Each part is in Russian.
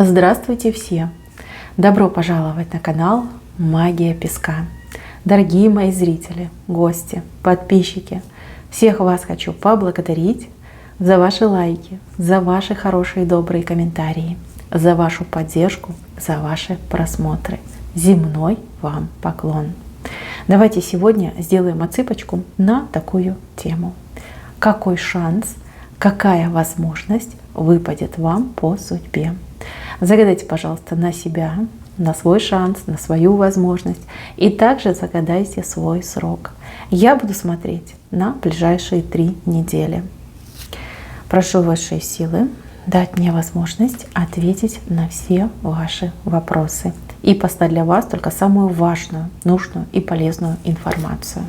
Здравствуйте все! Добро пожаловать на канал Магия Песка. Дорогие мои зрители, гости, подписчики, всех вас хочу поблагодарить за ваши лайки, за ваши хорошие добрые комментарии, за вашу поддержку, за ваши просмотры. Земной вам поклон! Давайте сегодня сделаем отсыпочку на такую тему. Какой шанс, какая возможность выпадет вам по судьбе? Загадайте, пожалуйста, на себя, на свой шанс, на свою возможность. И также загадайте свой срок. Я буду смотреть на ближайшие 3 недели. Прошу высшие силы дать мне возможность ответить на все ваши вопросы и поставить для вас только самую важную, нужную и полезную информацию.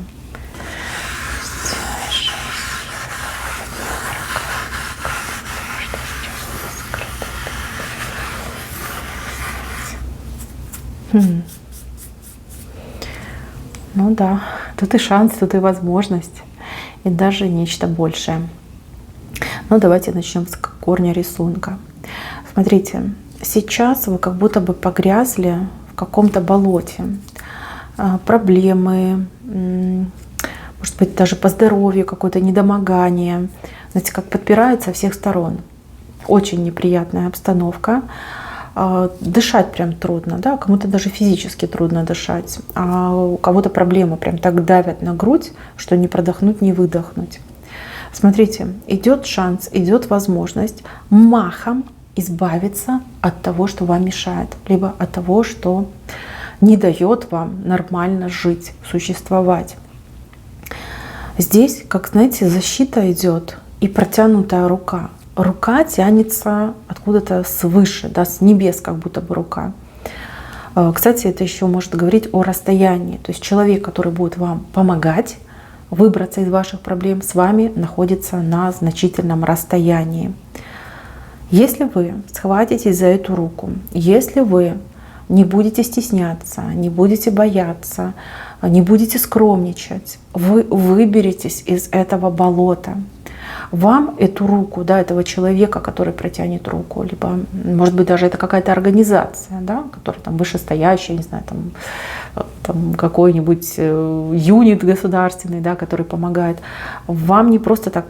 Ну да, тут и шанс, тут и возможность, и даже нечто большее. Ну давайте начнем с корня рисунка. Смотрите, сейчас вы как будто бы погрязли в каком-то болоте. Проблемы, может быть, даже по здоровью какое-то недомогание. Знаете, как подпирают со всех сторон. Очень неприятная обстановка. Дышать прям трудно, да, кому-то даже физически трудно дышать, а у кого-то проблемы прям так давят на грудь, что не продохнуть, не выдохнуть. Смотрите, идет шанс, идет возможность махом избавиться от того, что вам мешает, либо от того, что не дает вам нормально жить, существовать. Здесь, как знаете, защита идет и протянутая рука. Рука тянется откуда-то свыше, да, с небес как будто бы рука. Кстати, это еще может говорить о расстоянии. То есть человек, который будет вам помогать выбраться из ваших проблем, с вами находится на значительном расстоянии. Если вы схватитесь за эту руку, если вы не будете стесняться, не будете бояться, не будете скромничать, вы выберетесь из этого болота. Вам эту руку, да, этого человека, который протянет руку, либо, может быть, даже это какая-то организация, да, которая там вышестоящая, не знаю, там какой-нибудь юнит государственный, да, который помогает. Вам не просто так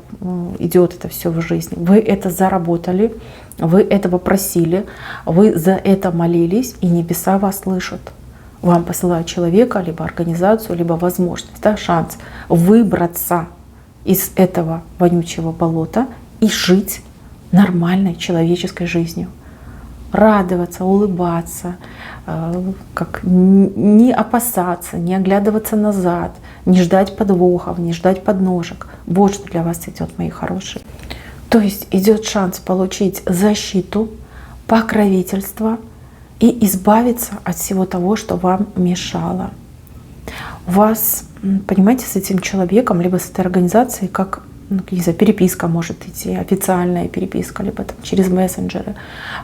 идет это все в жизни. Вы это заработали, вы этого просили, вы за это молились, и небеса вас слышат. Вам посылают человека, либо организацию, либо возможность, да, шанс выбраться из этого вонючего болота и жить нормальной человеческой жизнью. Радоваться, улыбаться, как не опасаться, не оглядываться назад, не ждать подвохов, не ждать подножек. Вот что для вас идет, мои хорошие. То есть идет шанс получить защиту, покровительство и избавиться от всего того, что вам мешало. У вас, понимаете, с этим человеком, либо с этой организацией, как, не знаю, переписка может идти, официальная переписка, либо там через мессенджеры,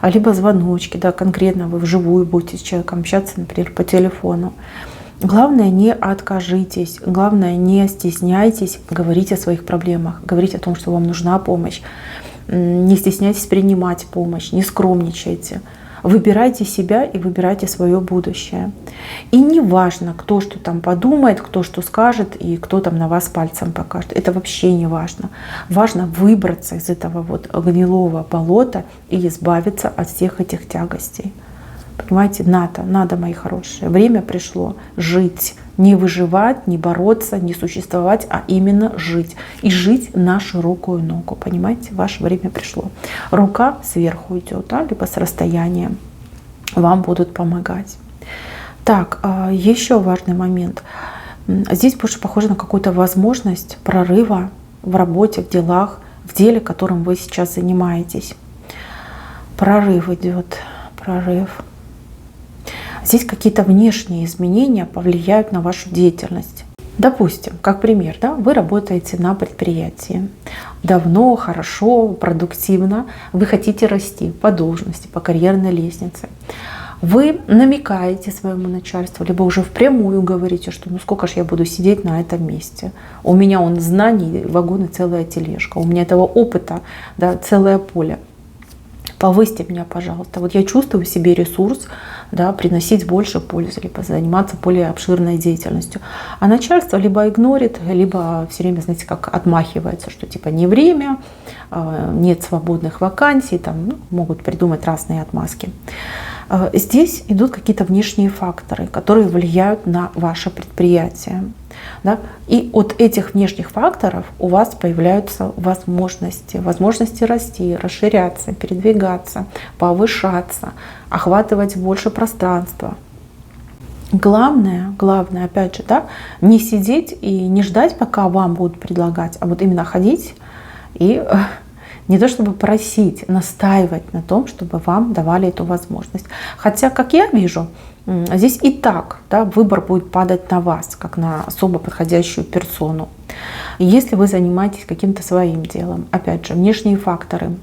либо звоночки, да, конкретно вы вживую будете с человеком общаться, например, по телефону. Главное, не откажитесь, главное, не стесняйтесь говорить о своих проблемах, говорить о том, что вам нужна помощь. Не стесняйтесь принимать помощь, не скромничайте. Выбирайте себя и выбирайте свое будущее. И не важно, кто что там подумает, кто что скажет и кто там на вас пальцем покажет. Это вообще не важно. Важно выбраться из этого вот гнилого болота и избавиться от всех этих тягостей. Понимаете, надо, мои хорошие. Время пришло жить. Не выживать, не бороться, не существовать, а именно жить. И жить на широкую ногу. Понимаете, ваше время пришло. Рука сверху идет, да, либо с расстояния. Вам будут помогать. Так, еще важный момент. Здесь больше похоже на какую-то возможность прорыва в работе, в делах, в деле, которым вы сейчас занимаетесь. Прорыв идет, прорыв. Здесь какие-то внешние изменения повлияют на вашу деятельность. Допустим, как пример, да, вы работаете на предприятии. Давно, хорошо, продуктивно. Вы хотите расти по должности, по карьерной лестнице. Вы намекаете своему начальству, либо уже впрямую говорите, что ну сколько ж я буду сидеть на этом месте. У меня знаний, вагон и целая тележка. У меня этого опыта, да, целое поле. повысьте меня, пожалуйста. Вот я чувствую в себе ресурс, да, приносить больше пользы, либо заниматься более обширной деятельностью. А начальство либо игнорит, либо все время, знаете, как отмахивается, что типа не время, нет свободных вакансий, там, ну, могут придумать разные отмазки. Здесь идут какие-то внешние факторы, которые влияют на ваше предприятие. Да? И от этих внешних факторов у вас появляются возможности расти, расширяться, передвигаться, повышаться, охватывать больше пространства. Главное, опять же, да, не сидеть и не ждать, пока вам будут предлагать, а вот именно ходить и не то чтобы просить, настаивать на том, чтобы вам давали эту возможность. Хотя, как я вижу, здесь и так, да, выбор будет падать на вас, как на особо подходящую персону. Если вы занимаетесь каким-то своим делом, опять же, внешние факторы,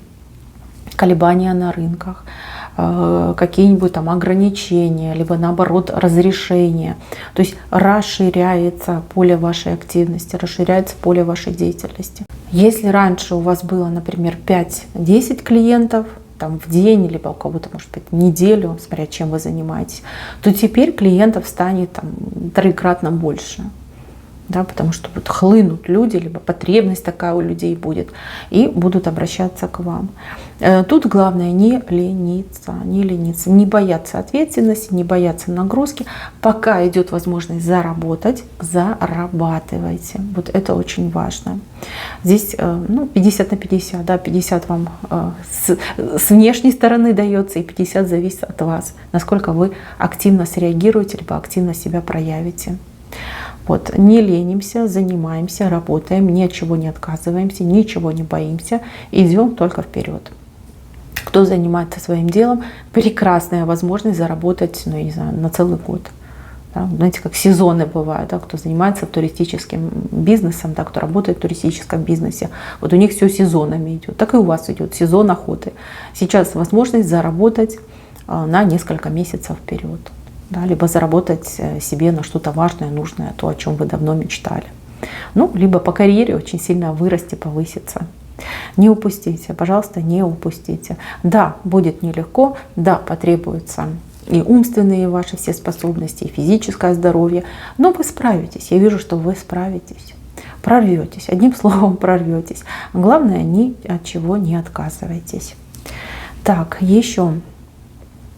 колебания на рынках, какие-нибудь там ограничения, либо наоборот разрешения. То есть расширяется поле вашей активности, расширяется поле вашей деятельности. Если раньше у вас было, например, 5-10 клиентов там, в день, либо у кого-то, может быть, неделю, смотря чем вы занимаетесь, то теперь клиентов станет там, троекратно больше. Да, потому что вот хлынут люди, либо потребность такая у людей будет, и будут обращаться к вам. Тут главное не лениться, не бояться ответственности, не бояться нагрузки. Пока идет возможность заработать, зарабатывайте. Вот это очень важно. Здесь 50 на 50, да, 50 вам с внешней стороны дается, и 50 зависит от вас, насколько вы активно среагируете, либо активно себя проявите. Вот, не ленимся, занимаемся, работаем, ни от чего не отказываемся, ничего не боимся, идем только вперед. Кто занимается своим делом, прекрасная возможность заработать, я не знаю, на целый год. Да, знаете, как сезоны бывают, да, кто занимается туристическим бизнесом, да, кто работает в туристическом бизнесе, вот у них все сезонами идет, так и у вас идет сезон охоты. Сейчас возможность заработать на несколько месяцев вперед. Да, либо заработать себе на что-то важное, нужное, то, о чем вы давно мечтали. Ну, либо по карьере очень сильно вырасти, повыситься. Не упустите, пожалуйста, не упустите. Да, будет нелегко, да, потребуются и умственные ваши все способности, и физическое здоровье, но вы справитесь. Я вижу, что вы справитесь. Прорветесь, одним словом прорветесь. Главное, ни от чего не отказывайтесь. Так, еще.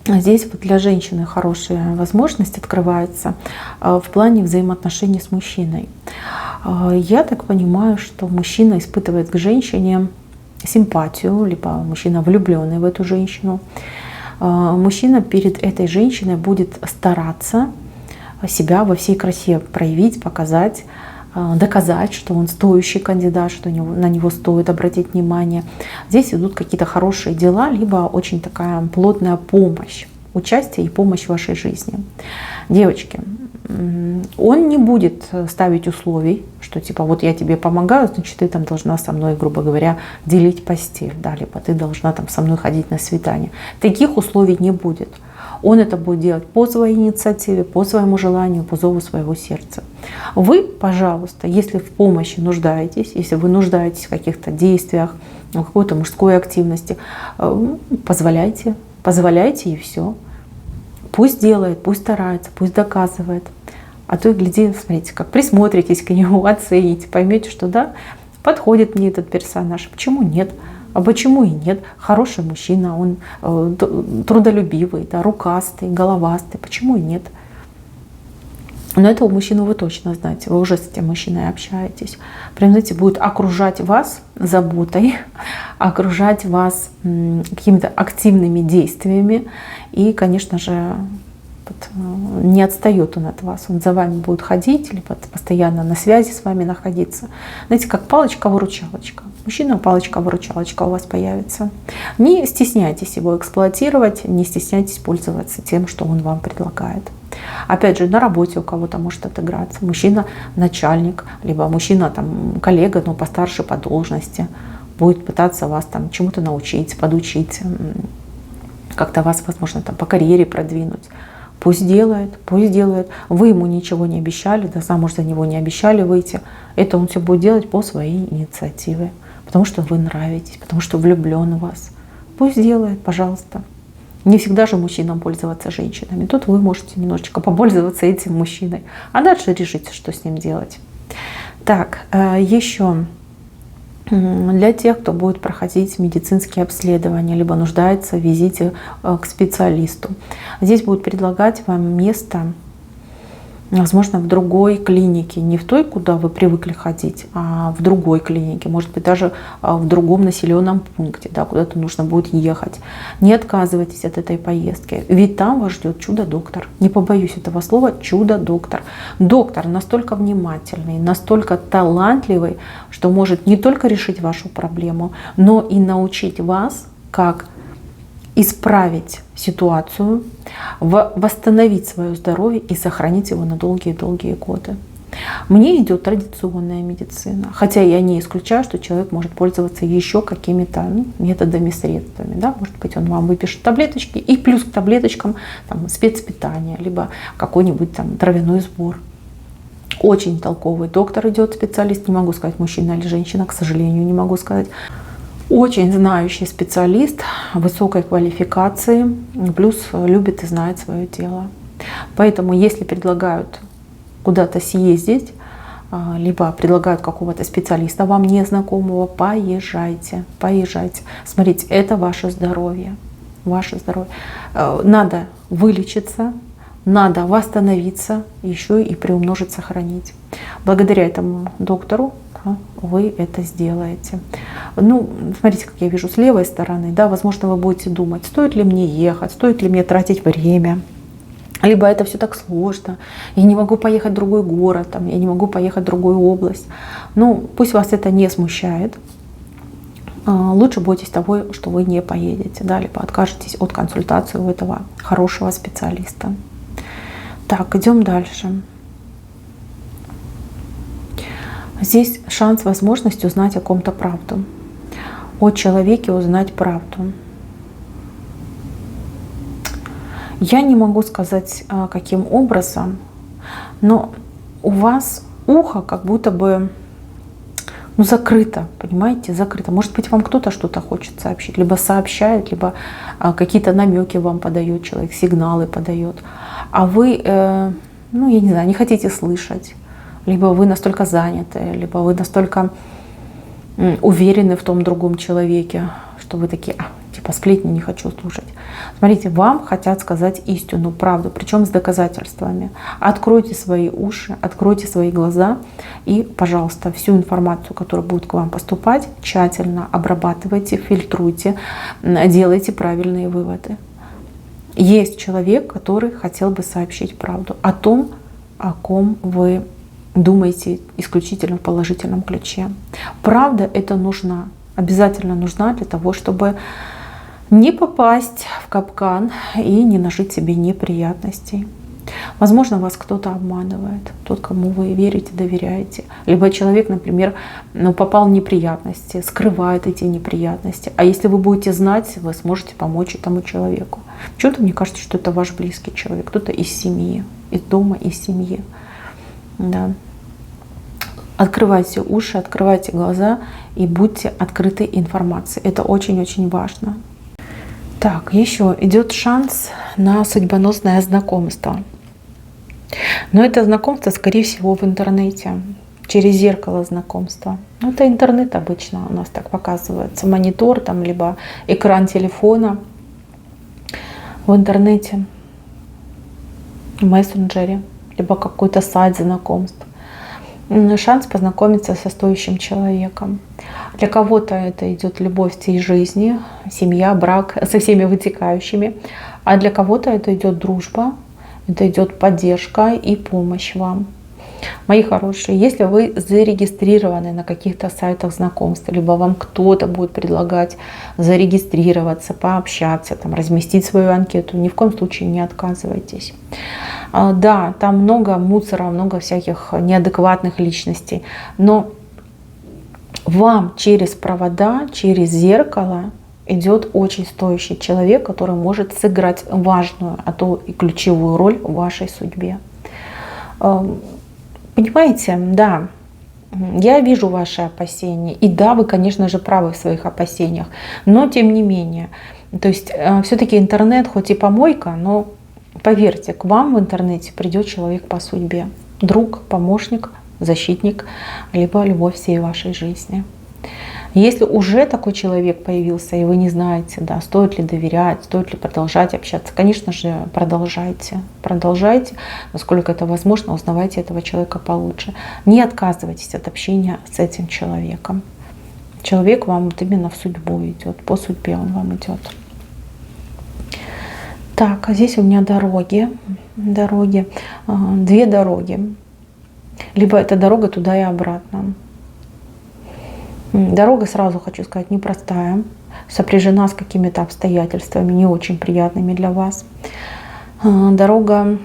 Здесь вот для женщины хорошая возможность открывается в плане взаимоотношений с мужчиной. Я так понимаю, что мужчина испытывает к женщине симпатию, либо мужчина влюбленный в эту женщину. Мужчина перед этой женщиной будет стараться себя во всей красе проявить, показать, доказать, что он стоящий кандидат, что на него стоит обратить внимание. Здесь идут какие-то хорошие дела, либо очень такая плотная помощь, участие и помощь в вашей жизни. Девочки, он не будет ставить условий, что типа вот я тебе помогаю, значит ты там должна со мной, грубо говоря, делить постель, да, либо ты должна там со мной ходить на свидание. Таких условий не будет. Он это будет делать по своей инициативе, по своему желанию, по зову своего сердца. Вы, пожалуйста, если в помощи нуждаетесь, если вы нуждаетесь в каких-то действиях, в какой-то мужской активности, позволяйте и все. Пусть делает, пусть старается, пусть доказывает. А то и гляди, смотрите, как присмотритесь к нему, оцените, поймете, что да, подходит мне этот персонаж. Почему нет? А почему и нет? Хороший мужчина, он трудолюбивый, да, рукастый, головастый. Почему и нет? Но этого мужчину вы точно знаете, вы уже с этим мужчиной общаетесь. Прям, знаете, будет окружать вас заботой, окружать вас какими-то активными действиями. И, конечно же, не отстает он от вас. Он за вами будет ходить, либо постоянно на связи с вами находиться. Знаете, как палочка-выручалочка. Мужчина, палочка-выручалочка у вас появится. Не стесняйтесь его эксплуатировать, не стесняйтесь пользоваться тем, что он вам предлагает. Опять же, на работе у кого-то может отыграться. Мужчина начальник, либо мужчина там коллега, но постарше по должности, будет пытаться вас там чему-то научить, подучить, как-то вас, возможно, там по карьере продвинуть. Пусть делает, пусть делает. Вы ему ничего не обещали, да замуж за него не обещали выйти. Это он все будет делать по своей инициативе. Потому что вы нравитесь, потому что влюблен в вас. пусть делает, пожалуйста. Не всегда же мужчинам пользоваться женщинами. Тут вы можете немножечко попользоваться этим мужчиной, а дальше решите, что с ним делать. Так, еще для тех, кто будет проходить медицинские обследования, либо нуждается в визите к специалисту. Здесь будут предлагать вам место, возможно, в другой клинике, не в той, куда вы привыкли ходить, а в другой клинике, может быть, даже в другом населенном пункте, да, куда-то нужно будет ехать. Не отказывайтесь от этой поездки, ведь там вас ждет чудо-доктор. Не побоюсь этого слова, чудо-доктор. Доктор настолько внимательный, настолько талантливый, что может не только решить вашу проблему, но и научить вас, как исправить ситуацию, восстановить свое здоровье и сохранить его на долгие-долгие годы. Мне идет традиционная медицина, хотя я не исключаю, что человек может пользоваться еще какими-то методами, средствами. Да? Может быть, он вам выпишет таблеточки и плюс к таблеточкам там, спецпитание, либо какой-нибудь там травяной сбор. Очень толковый доктор идет, специалист, не могу сказать, мужчина или женщина, к сожалению, не могу сказать. Очень знающий специалист, высокой квалификации, плюс любит и знает свое дело. Поэтому, если предлагают куда-то съездить, либо предлагают какого-то специалиста вам незнакомого, поезжайте, поезжайте. Смотрите, это ваше здоровье, ваше здоровье. Надо вылечиться, надо восстановиться, еще и приумножить, сохранить. Благодаря этому доктору вы это сделаете. Ну, смотрите, как я вижу с левой стороны, да, возможно, вы будете думать, стоит ли мне ехать, стоит ли мне тратить время, либо это все так сложно, я не могу поехать в другой город, там, я не могу поехать в другую область. Ну, пусть вас это не смущает. Лучше бойтесь того, что вы не поедете, да, либо откажетесь от консультации у этого хорошего специалиста. Так, идем дальше. Здесь шанс, возможность узнать о ком-то правду. О человеке узнать правду. Я не могу сказать, каким образом, но у вас ухо как будто бы закрыто, понимаете, закрыто. Может быть, вам кто-то что-то хочет сообщить, либо сообщает, либо какие-то намеки вам подает человек, сигналы подает. А вы, ну, я не знаю, не хотите слышать. Либо вы настолько заняты, либо вы настолько уверены в том другом человеке, что вы такие, типа сплетни не хочу слушать. Смотрите, вам хотят сказать истину, правду, причем с доказательствами. Откройте свои уши, откройте свои глаза и, пожалуйста, всю информацию, которая будет к вам поступать, тщательно обрабатывайте, фильтруйте, делайте правильные выводы. Есть человек, который хотел бы сообщить правду о том, о ком вы думаете исключительно в положительном ключе. Правда это нужна, обязательно нужна для того, чтобы не попасть в капкан и не нажить себе неприятностей. Возможно, вас кто-то обманывает, тот, кому вы верите, доверяете. Либо человек, например, попал в неприятности, скрывает эти неприятности. А если вы будете знать, вы сможете помочь этому человеку. Почему-то мне кажется, что это ваш близкий человек, кто-то из семьи, из дома, из семьи. Да. Открывайте уши, открывайте глаза и будьте открыты информации. Это очень-очень важно. Так, еще идет шанс на судьбоносное знакомство. Но это знакомство, скорее всего, в интернете, через зеркало знакомства. Это интернет обычно у нас так показывается, монитор там, либо экран телефона в интернете, в мессенджере, либо какой-то сайт знакомств. Шанс познакомиться со стоящим человеком. Для кого-то это идет любовь всей жизни, семья, брак со всеми вытекающими, а для кого-то это идет дружба, это идет поддержка и помощь вам. Мои хорошие, если вы зарегистрированы на каких-то сайтах знакомств, либо вам кто-то будет предлагать зарегистрироваться, пообщаться, там, разместить свою анкету, ни в коем случае не отказывайтесь. Да, там много мусора, много всяких неадекватных личностей, но вам через провода, через зеркало идет очень стоящий человек, который может сыграть важную, а то и ключевую роль в вашей судьбе. Понимаете, да, Я вижу ваши опасения. И да, вы, конечно же, правы в своих опасениях. Но тем не менее. То есть все-таки интернет хоть и помойка, но поверьте, к вам в интернете придет человек по судьбе. Друг, помощник, защитник, либо любовь всей вашей жизни. Если уже такой человек появился, и вы не знаете, да, стоит ли доверять, стоит ли продолжать общаться, конечно же, продолжайте. Продолжайте, насколько это возможно, узнавайте этого человека получше. Не отказывайтесь от общения с этим человеком. Человек вам вот именно в судьбу идет, по судьбе он вам идет. Так, а здесь у меня дороги. Две дороги. Либо это дорога туда и обратно. Дорога, сразу хочу сказать, непростая, сопряжена с какими-то обстоятельствами, не очень приятными для вас. Дорога,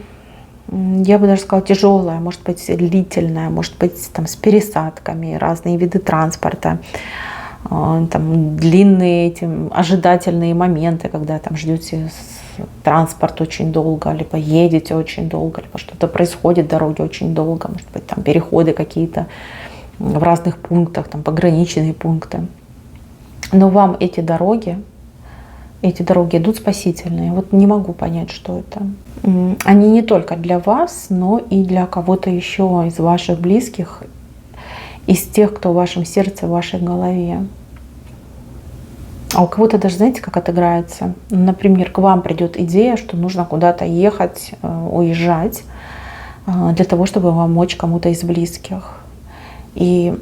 я бы даже сказала, тяжелая, может быть, длительная, может быть, там, с пересадками, разные виды транспорта, там, длинные ожидательные моменты, когда там ждете транспорт очень долго, либо едете очень долго, либо что-то происходит в дороге очень долго, может быть, там переходы какие-то в разных пунктах, там пограничные пункты. Но вам эти дороги идут спасительные. Вот не могу понять, что это. Они не только для вас, но и для кого-то еще из ваших близких, из тех, кто в вашем сердце, в вашей голове. А у кого-то даже, знаете, как отыграется? Например, к вам придет идея, что нужно куда-то ехать, уезжать, для того, чтобы помочь кому-то из близких. И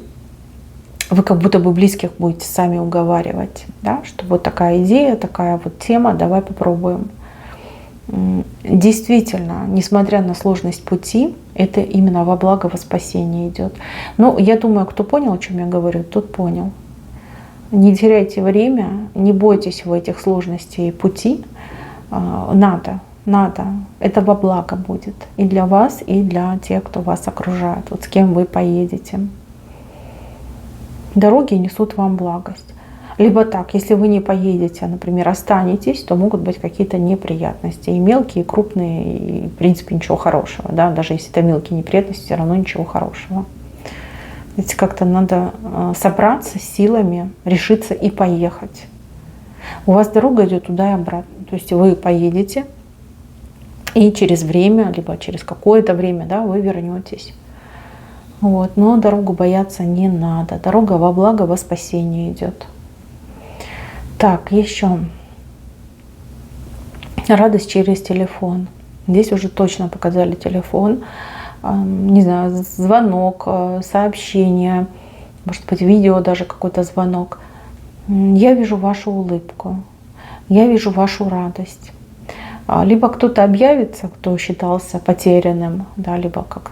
вы как будто бы близких будете сами уговаривать, да, что вот такая идея, такая вот тема, давай попробуем. Действительно, несмотря на сложность пути, это именно во благо, во спасение идет. Но я думаю, кто понял, о чем я говорю, тот понял. Не теряйте время, не бойтесь в этих сложностей пути. Надо. Это во благо будет и для вас, и для тех, кто вас окружает, вот с кем вы поедете. Дороги несут вам благость. Либо так, если вы не поедете, например, останетесь, то могут быть какие-то неприятности. И мелкие, и крупные, и в принципе ничего хорошего. Да? Даже если это мелкие неприятности, все равно ничего хорошего. Ведь как-то надо собраться с силами, решиться и поехать. У вас дорога идет туда и обратно. То есть вы поедете, и через время, либо через какое-то время, да, вы вернетесь. Вот. Но дорогу бояться не надо. Дорога во благо, во спасение идет. Так, еще. Радость через телефон. Здесь уже точно показали телефон. Не знаю, звонок, сообщение, может быть, видео даже какой-то звонок. Я вижу вашу улыбку, я вижу вашу радость. Либо кто-то объявится, кто считался потерянным, да, либо как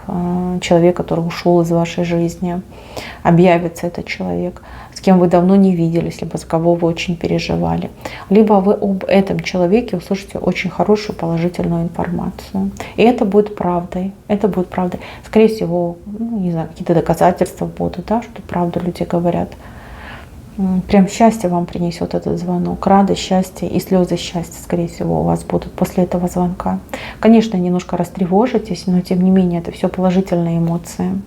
человек, который ушел из вашей жизни, объявится этот человек, с кем вы давно не виделись, либо за кого вы очень переживали. Либо вы об этом человеке услышите очень хорошую положительную информацию. И это будет правдой. Это будет правдой. Скорее всего, не знаю, какие-то доказательства будут, да, что правду люди говорят. Прям счастье вам принесет этот звонок, радость, счастье и слезы счастья, скорее всего, у вас будут после этого звонка. Конечно, немножко растревожитесь, но тем не менее это все положительные эмоции.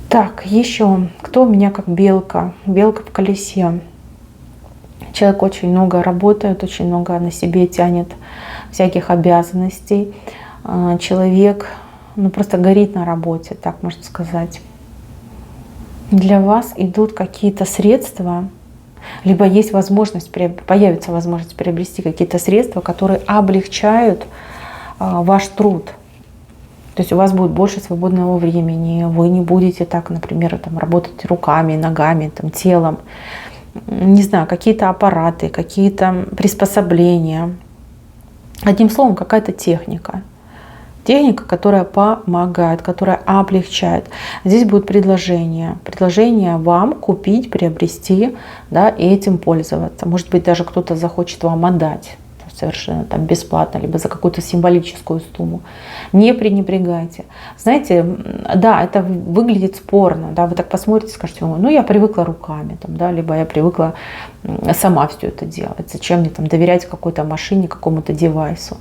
Так, еще, кто у меня как белка, белка в колесе. Человек очень много работает, очень много на себе тянет всяких обязанностей. Человек, просто горит на работе, так можно сказать. Для вас идут какие-то средства, либо есть возможность, появится возможность приобрести какие-то средства, которые облегчают ваш труд. То есть у вас будет больше свободного времени, вы не будете так, например, там, работать руками, ногами, там, телом. Не знаю, какие-то аппараты, какие-то приспособления. Одним словом, какая-то техника. Техника, которая помогает, которая облегчает. Здесь будет предложение. Предложение вам купить, приобрести, да, и этим пользоваться. Может быть, даже кто-то захочет вам отдать совершенно там бесплатно, либо за какую-то символическую сумму. Не пренебрегайте. Знаете, да, это выглядит спорно. Да, вы так посмотрите, скажете, ну я привыкла руками, там, да, либо я привыкла сама все это делать. Зачем мне там доверять какой-то машине, какому-то девайсу?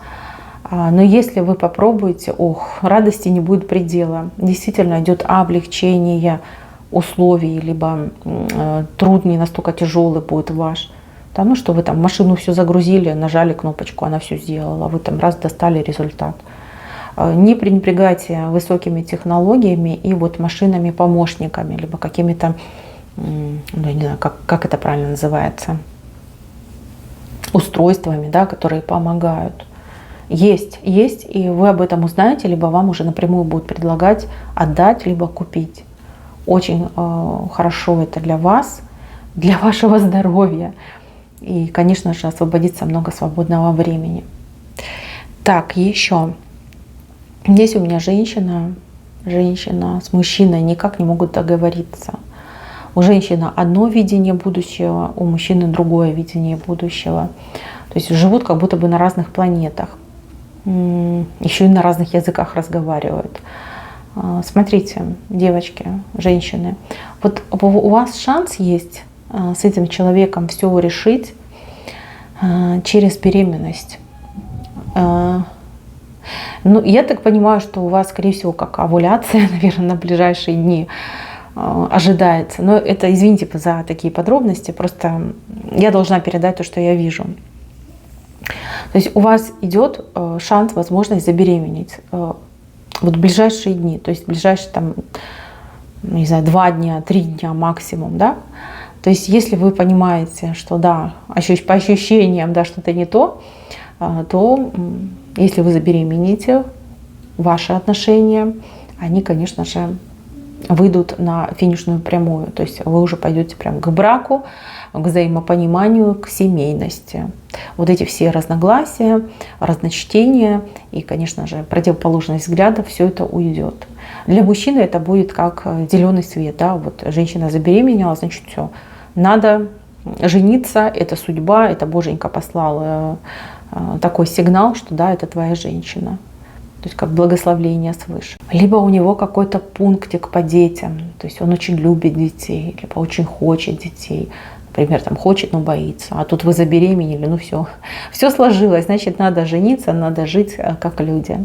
Но если вы попробуете, ох, радости не будет предела. Действительно идет облегчение условий, либо труд не настолько тяжелый будет ваш. Да, ну что вы там в машину все загрузили, нажали кнопочку, она все сделала, вы там раз достали результат. Не пренебрегайте высокими технологиями и вот машинами-помощниками, либо какими-то, ну, я не знаю, как это правильно называется, устройствами, да, которые помогают. Есть, и вы об этом узнаете, либо вам уже напрямую будут предлагать отдать, либо купить. Очень хорошо это для вас, для вашего здоровья. И, конечно же, освободится много свободного времени. Так, еще. Здесь у меня женщина с мужчиной никак не могут договориться. У женщины одно видение будущего, у мужчины другое видение будущего. То есть живут как будто бы на разных планетах. Еще и на разных языках разговаривают. Смотрите, девочки, женщины, вот у вас шанс есть с этим человеком все решить через беременность. Ну, я так понимаю, что у вас, скорее всего, как овуляция, наверное, на ближайшие дни ожидается. Но это, извините за такие подробности, просто я должна передать то, что я вижу. То есть у вас идет шанс, возможность забеременеть вот в ближайшие дни, то есть в ближайшие там, не знаю, 2 дня, 3 дня максимум, да. То есть если вы понимаете, что да, по ощущениям, да, что-то не то, то если вы забеременеете, ваши отношения, они, конечно же, выйдут на финишную прямую. То есть вы уже пойдете прям к браку, к взаимопониманию, к семейности. Вот эти все разногласия, разночтения и, конечно же, противоположность взглядов, все это уйдет. Для мужчины это будет как зеленый свет. Да? Вот женщина забеременела, значит, все, надо жениться, это судьба, это Боженька послал такой сигнал, что да, это твоя женщина. То есть как благословление свыше. Либо у него какой-то пунктик по детям, то есть он очень любит детей, либо очень хочет детей. Например, там хочет, но боится. А тут вы забеременели, ну все сложилось, значит, надо жениться, надо жить как люди.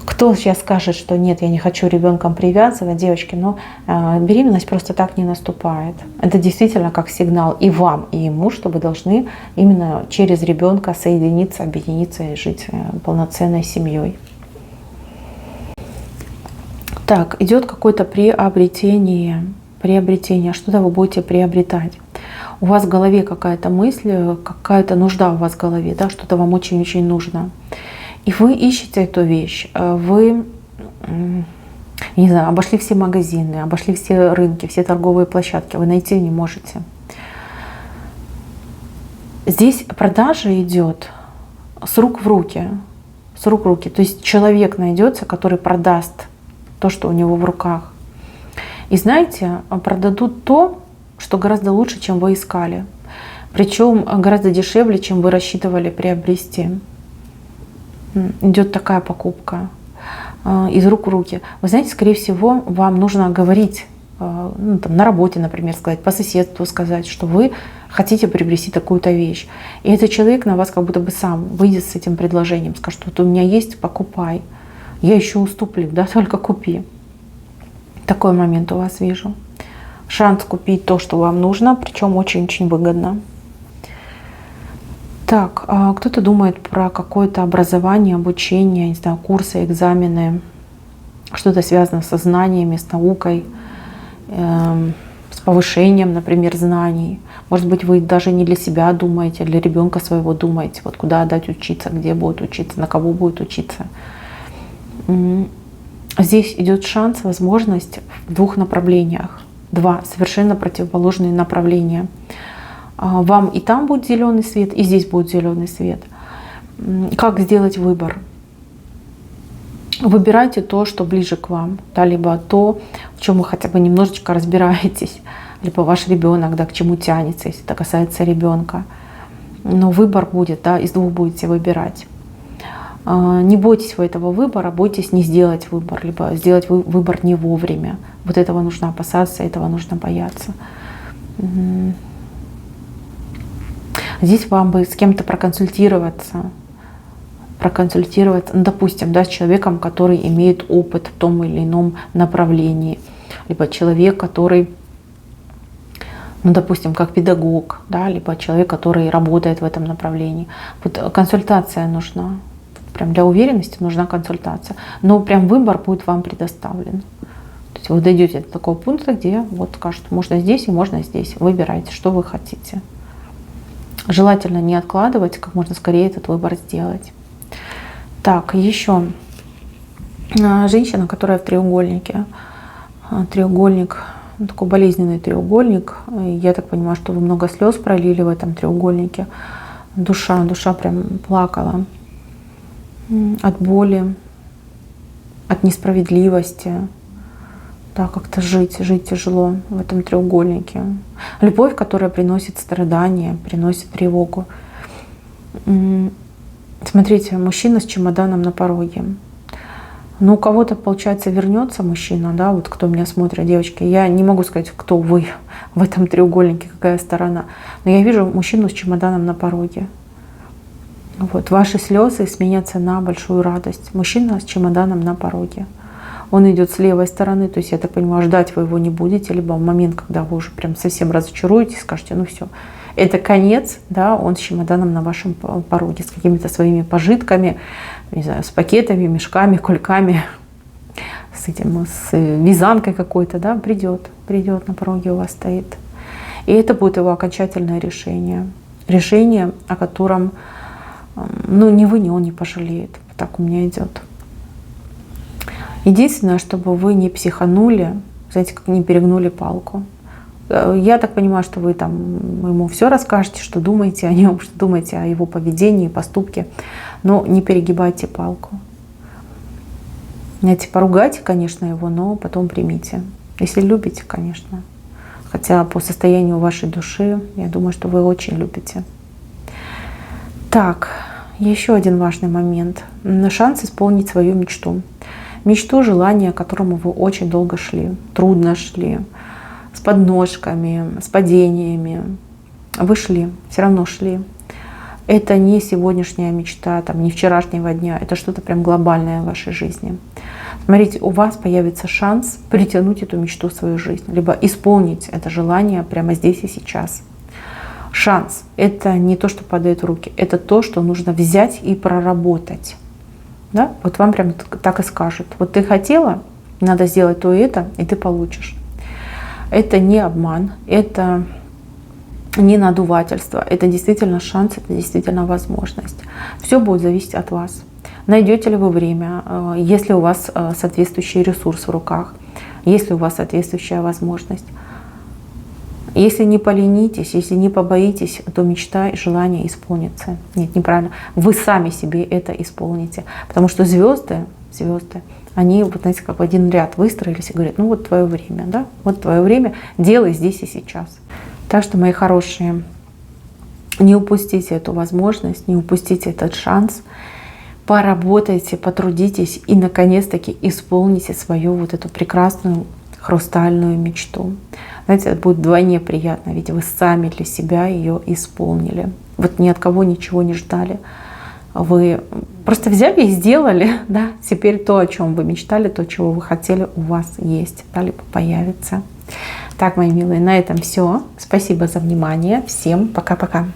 Кто сейчас скажет, что нет, я не хочу ребенком привязывать, девочки, но беременность просто так не наступает. Это действительно как сигнал и вам, и ему, что вы должны именно через ребенка соединиться, объединиться и жить полноценной семьей. Так, идет какое-то приобретение, что-то вы будете приобретать. У вас в голове какая-то мысль, какая-то нужда у вас в голове, да, что-то вам очень-очень нужно. И вы ищете эту вещь, вы, не знаю, обошли все магазины, обошли все рынки, все торговые площадки, вы найти не можете. Здесь продажа идет с рук в руки, то есть человек найдется, который продаст то, что у него в руках. И знаете, продадут то, что гораздо лучше, чем вы искали, причем гораздо дешевле, чем вы рассчитывали приобрести. Идет такая покупка из рук в руки. Вы знаете, скорее всего, вам нужно говорить, ну, там, на работе, например, сказать, по соседству сказать, что вы хотите приобрести такую-то вещь. И этот человек на вас как будто бы сам выйдет с этим предложением, скажет, вот у меня есть, покупай. Я еще уступлю, да, только купи. Такой момент у вас вижу. Шанс купить то, что вам нужно, причем очень-очень выгодно. Так, кто-то думает про какое-то образование, обучение, не знаю, курсы, экзамены, что-то связано со знаниями, с наукой, с повышением, например, знаний. Может быть, вы даже не для себя думаете, а для ребенка своего думаете, вот куда отдать учиться, где будет учиться, на кого будет учиться. Здесь идет шанс, возможность в 2 направлениях, 2 совершенно противоположные направления. Вам и там будет зеленый свет, и здесь будет зеленый свет. Как сделать выбор? Выбирайте то, что ближе к вам, да, либо то, в чем вы хотя бы немножечко разбираетесь, либо ваш ребенок, да, к чему тянется, если это касается ребенка. Но выбор будет, да, из 2 будете выбирать. Не бойтесь вы этого выбора, бойтесь не сделать выбор, либо сделать выбор не вовремя. Вот этого нужно опасаться, этого нужно бояться. Здесь вам бы с кем-то проконсультироваться, ну, допустим, да, с человеком, который имеет опыт в том или ином направлении, либо человек, который, ну, допустим, как педагог, да, либо человек, который работает в этом направлении. Вот консультация нужна. Прям для уверенности нужна консультация. Но прям выбор будет вам предоставлен. То есть вы дойдете до такого пункта, где вот скажут, можно здесь и можно здесь. Выбирайте, что вы хотите. Желательно не откладывать, как можно скорее этот выбор сделать. Так, еще женщина, которая в треугольнике. Треугольник, такой болезненный треугольник. Я так понимаю, что вы много слез пролили в этом треугольнике. Душа прям плакала от боли, от несправедливости. Да, как-то жить тяжело в этом треугольнике. Любовь, которая приносит страдания, приносит тревогу. Смотрите, мужчина с чемоданом на пороге. Ну, у кого-то, получается, вернется мужчина, да, вот кто меня смотрит, девочки. Я не могу сказать, кто вы в этом треугольнике, какая сторона. Но я вижу мужчину с чемоданом на пороге. Вот, ваши слезы сменятся на большую радость. Мужчина с чемоданом на пороге. Он идет с левой стороны, то есть, я так понимаю, ждать вы его не будете, либо в момент, когда вы уже прям совсем разочаруетесь, скажете, ну все, это конец, да, он с чемоданом на вашем пороге, с какими-то своими пожитками, не знаю, с пакетами, мешками, кульками, с вязанкой какой-то, да, придет на пороге у вас стоит. И это будет его окончательное решение. Решение, о котором, ну, ни вы, ни он не пожалеет. Так у меня идет. Единственное, чтобы вы не психанули, знаете, как не перегнули палку. Я так понимаю, что вы там ему все расскажете, что думаете о нем, что думаете о его поведении, поступке, но не перегибайте палку. Знаете, поругайте, конечно, его, но потом примите. Если любите, конечно. Хотя по состоянию вашей души, я думаю, что вы очень любите. Так, еще один важный момент. Шанс исполнить свою мечту. Мечту, желание, к которому вы очень долго шли, трудно шли, с подножками, с падениями. Вы шли, все равно шли. Это не сегодняшняя мечта, там, не вчерашнего дня, это что-то прям глобальное в вашей жизни. Смотрите, у вас появится шанс притянуть эту мечту в свою жизнь, либо исполнить это желание прямо здесь и сейчас. Шанс — это не то, что падает в руки, это то, что нужно взять и проработать. Да? Вот вам прям так и скажут. Вот ты хотела, надо сделать то и это, и ты получишь. Это не обман, это не надувательство, это действительно шанс, это действительно возможность. Все будет зависеть от вас. Найдете ли вы время, есть ли у вас соответствующий ресурс в руках, есть ли у вас соответствующая возможность. Если не поленитесь, если не побоитесь, то мечта и желание исполнится. Нет, неправильно. Вы сами себе это исполните. Потому что звезды, они, вот, знаете, как в один ряд выстроились и говорят, ну вот твое время, да? Вот твое время, делай здесь и сейчас. Так что, мои хорошие, не упустите эту возможность, не упустите этот шанс. Поработайте, потрудитесь и, наконец-таки, исполните свою вот эту прекрасную хрустальную мечту. Знаете, это будет вдвойне приятно, ведь вы сами для себя ее исполнили. Вот ни от кого ничего не ждали. Вы просто взяли и сделали, да, теперь то, о чем вы мечтали, то, чего вы хотели, у вас есть, да, либо появится. Так, мои милые, на этом все. Спасибо за внимание. Всем пока-пока.